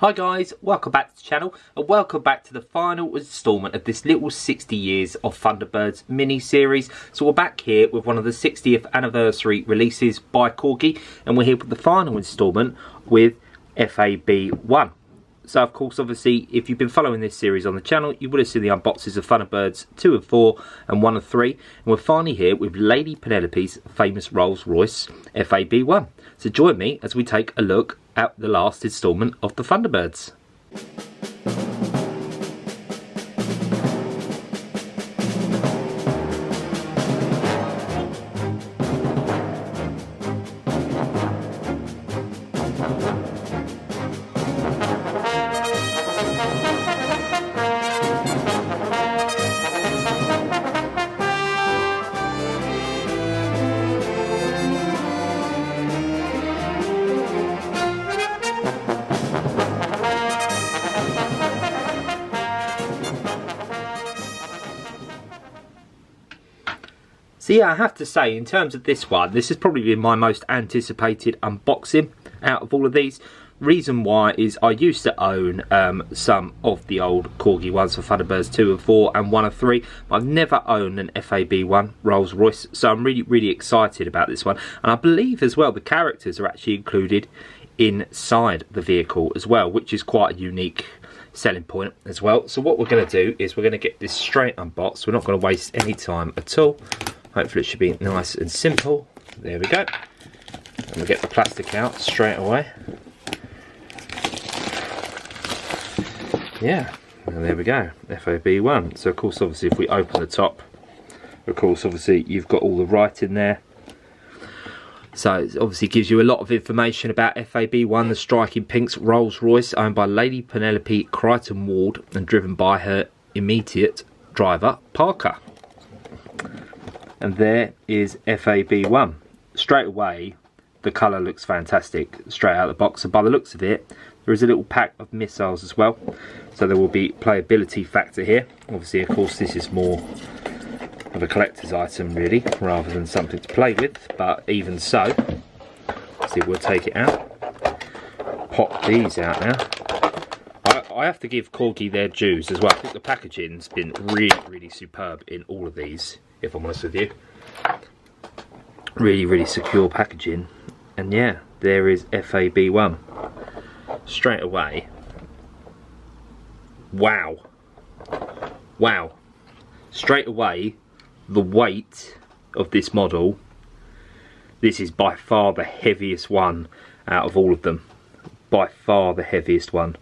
Hi guys, welcome back to the channel and welcome back to the final instalment of this little 60 years of Thunderbirds mini series. So we're back here with one of the 60th anniversary releases by Corgi, and we're here with the final instalment with FAB 1. So of course, obviously, if you've been following this series on the channel, you would have seen the unboxes of Thunderbirds 2 and 4 and 1 and 3. And we're finally here with Lady Penelopes' famous Rolls Royce FAB 1. So join me as we take a look at the last instalment of the Thunderbirds. So yeah, I have to say, in terms of this one, this has probably been my most anticipated unboxing out of all of these. Reason why is I used to own some of the old Corgi ones for Thunderbirds 2 and 4 and 1 and 3. But I've never owned an FAB 1 Rolls Royce, so I'm really excited about this one. And I believe as well the characters are actually included inside the vehicle as well, which is quite a unique selling point as well. So what we're going to do is we're going to get this straight unboxed. We're not going to waste any time at all. Hopefully it should be nice and simple. There we go. And we'll get the plastic out straight away. Yeah, and there we go, FAB 1. So of course, obviously, if we open the top, of course, obviously, you've got all the writing there. So it obviously gives you a lot of information about FAB 1, the striking pinks Rolls Royce, owned by Lady Penelope Crichton Ward and driven by her immediate driver, Parker. And there is FAB 1. Straight away, the colour looks fantastic, straight out of the box. And by the looks of it, there is a little pack of missiles as well. So there will be playability factor here. Obviously, of course, this is more of a collector's item, really, rather than something to play with. But even so, see, we'll take it out. Pop these out now. I have to give Corgi their dues as well. I think the packaging's been really superb in all of these, if I'm honest with you. Really secure packaging. And yeah, there is FAB 1. Straight away. Wow. Straight away, the weight of this model. This is by far the heaviest one out of all of them. By far the heaviest one.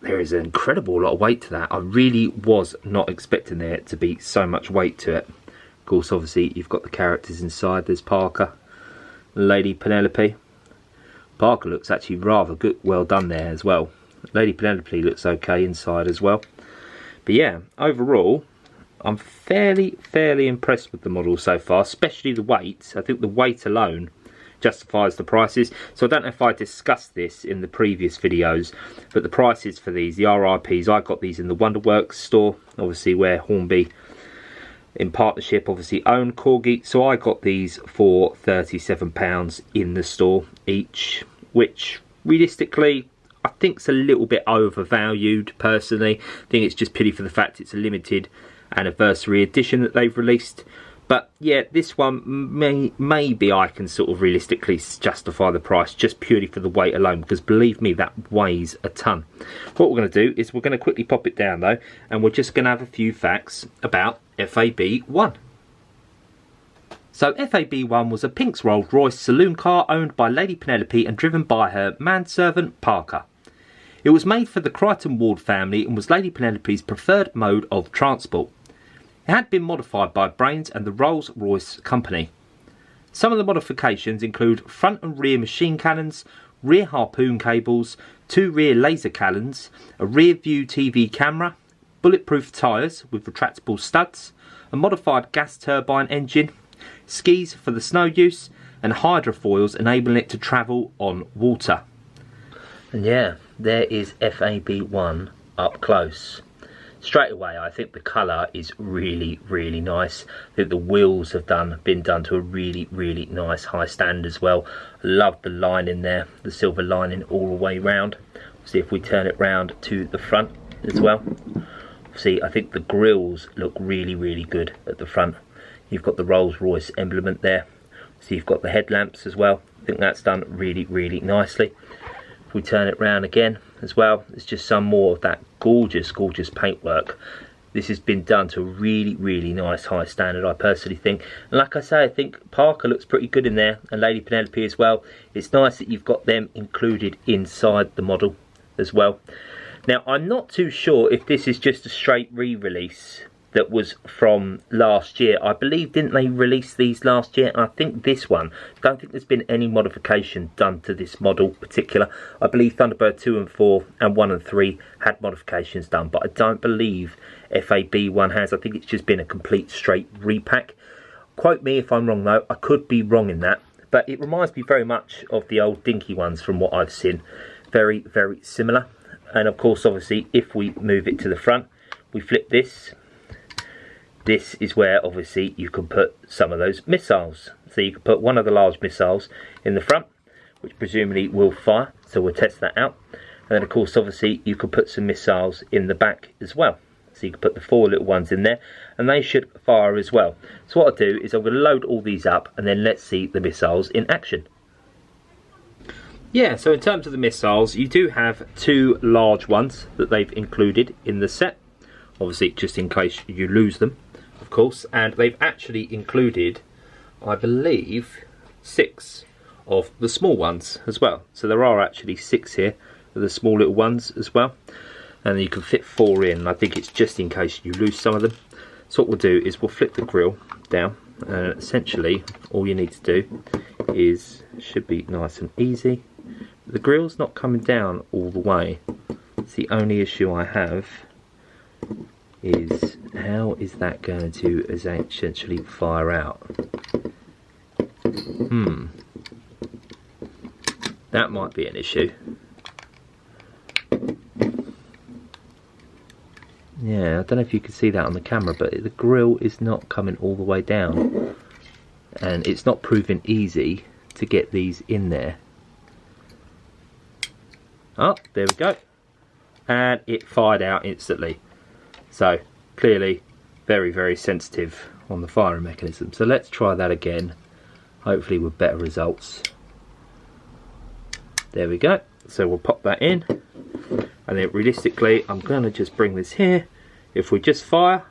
There is an incredible lot of weight to that. I really was not expecting there to be so much weight to it. Of course, obviously, you've got the characters inside. There's Parker, Lady Penelope. Parker looks actually rather good, well done there as well. Lady Penelope looks okay inside as well. But yeah, overall, I'm fairly impressed with the model so far, especially the weight. I think the weight alone justifies the prices. So I don't know if I discussed this in the previous videos, but the prices for these, the RRPs, I got these in the Wonderworks store, obviously where Hornby in partnership obviously own Corgi. So I got these for £37 in the store each, which realistically I think's a little bit overvalued personally. I think it's just pity for the fact it's a limited anniversary edition that they've released. But yeah, this one, maybe I can sort of realistically justify the price just purely for the weight alone, because believe me, that weighs a ton. What we're going to do is we're going to quickly pop it down though, and we're just going to have a few facts about FAB 1. So FAB 1 was a Pinks Rolls Royce saloon car owned by Lady Penelope and driven by her manservant Parker. It was made for the Crichton Ward family and was Lady Penelope's preferred mode of transport. It had been modified by Brains and the Rolls Royce company. Some of the modifications include front and rear machine cannons, rear harpoon cables, 2 rear laser cannons, a rear view TV camera, bulletproof tyres with retractable studs, a modified gas turbine engine, skis for the snow use, and hydrofoils enabling it to travel on water. And yeah, there is FAB 1 up close. straight away I think the colour is really nice. I think the wheels have been done to a really nice high stand as well. Love the lining there, the silver lining all the way round. See if we turn it round to the front as well. See, I think the grills look really, really good at the front. You've got the Rolls Royce emblem there. See, you've got the headlamps as well. I think that's done really, really nicely. If we turn it round again as well, it's just some more of that gorgeous, gorgeous paintwork. This has been done to a really, really nice high standard, I personally think. And like I say, I think Parker looks pretty good in there, and Lady Penelope as well. It's nice that you've got them included inside the model as well. Now, I'm not too sure if this is just a straight re-release that was from last year. I believe, didn't they release these last year? And I think this one, don't think there's been any modification done to this model particular. I believe Thunderbird 2 and 4 and 1 and 3 had modifications done, but I don't believe FAB 1 has. I think it's just been a complete straight repack. Quote me if I'm wrong though, I could be wrong in that, but it reminds me very much of the old dinky ones from what I've seen. Very, very similar. And of course, obviously, if we move it to the front, we flip this. This is where obviously you can put some of those missiles. So you can put one of the large missiles in the front, which presumably will fire. So we'll test that out. And then of course, obviously, you can put some missiles in the back as well. So you can put the 4 little ones in there, and they should fire as well. So what I'll do is I'm going to load all these up, and then let's see the missiles in action. Yeah, so in terms of the missiles, you do have 2 large ones that they've included in the set. Obviously, just in case you lose them, of course. And they've actually included, I believe, 6 of the small ones as well. So there are actually 6 here of the small little ones as well. And you can fit 4 in. I think it's just in case you lose some of them. So what we'll do is we'll flip the grill down. And essentially, all you need to do is, should be nice and easy. The grill's not coming down all the way. It's the only issue I have is how is that going to essentially fire out? That might be an issue. Yeah, I don't know if you can see that on the camera, but the grill is not coming all the way down. And it's not proving easy to get these in there. Oh, there we go. And it fired out instantly. So, clearly, very, very sensitive on the firing mechanism. So let's try that again. Hopefully with better results. There we go. So we'll pop that in. And then realistically, I'm going to just bring this here. If we just fire.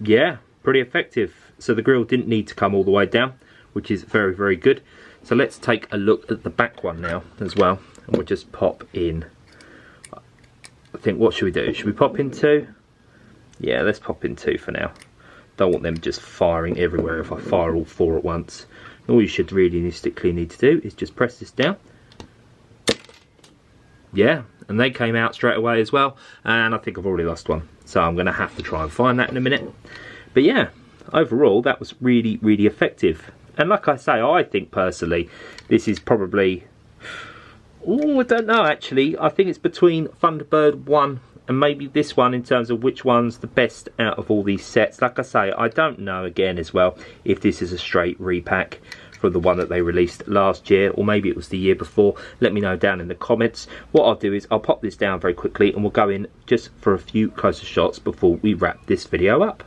Yeah, pretty effective. So the grill didn't need to come all the way down, which is very, very good. So let's take a look at the back one now as well. And we'll just pop in. I think, what should we do? Should we pop in 2? Yeah, let's pop in 2 for now. Don't want them just firing everywhere if I fire all 4 at once. All you should realistically need to do is just press this down. Yeah, and they came out straight away as well. And I think I've already lost one. So I'm going to have to try and find that in a minute. But yeah, overall, that was really, really effective. And like I say, I think personally, this is probably... Oh, I don't know actually. I think it's between Thunderbird 1 and maybe this one in terms of which one's the best out of all these sets. Like I say, I don't know again as well if this is a straight repack from the one that they released last year, or maybe it was the year before. Let me know down in the comments. What I'll do is I'll pop this down very quickly and we'll go in just for a few closer shots before we wrap this video up.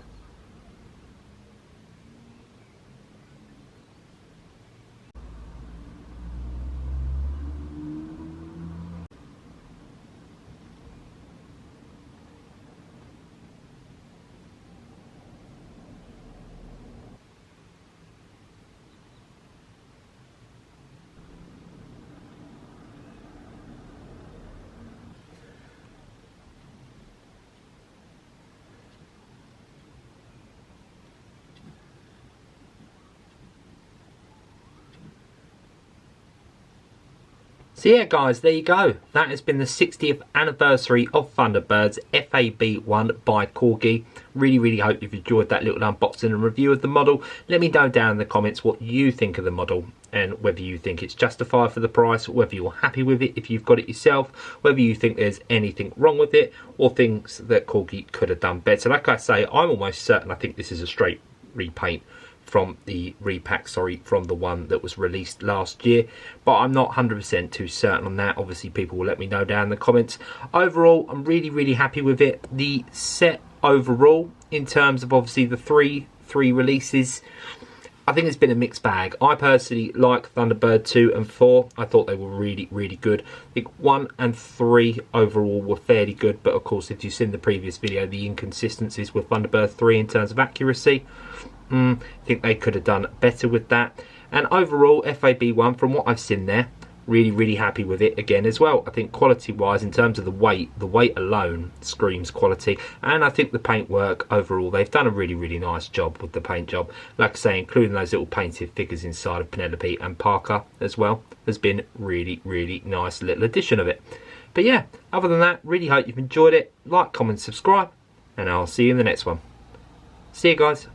So yeah guys, there you go. That has been the 60th anniversary of Thunderbirds FAB1 by Corgi. Really hope you've enjoyed that little unboxing and review of the model. Let me know down in the comments what you think of the model and whether you think it's justified for the price, whether you're happy with it if you've got it yourself, whether you think there's anything wrong with it or things that Corgi could have done better. Like I say, I'm almost certain I think this is a straight repaint from the repack, sorry, from the one that was released last year, but I'm not 100% too certain on that. Obviously people will let me know down in the comments. Overall, I'm really happy with it. The set overall, in terms of obviously the three releases, I think it's been a mixed bag. I personally like Thunderbird 2 and 4. I thought they were really good. I think 1 and 3 overall were fairly good, but of course if you've seen the previous video, the inconsistencies with Thunderbird 3 in terms of accuracy, I think they could have done better with that. And overall, FAB 1, from what I've seen there, really happy with it again as well. I think quality wise, in terms of the weight alone screams quality, and I think the paintwork overall, they've done a really nice job with the paint job. Like I say, including those little painted figures inside of Penelope and Parker as well, has been really nice little addition of it. But yeah, other than that, really hope you've enjoyed it. Like, comment, subscribe, and I'll see you in the next one. See you guys.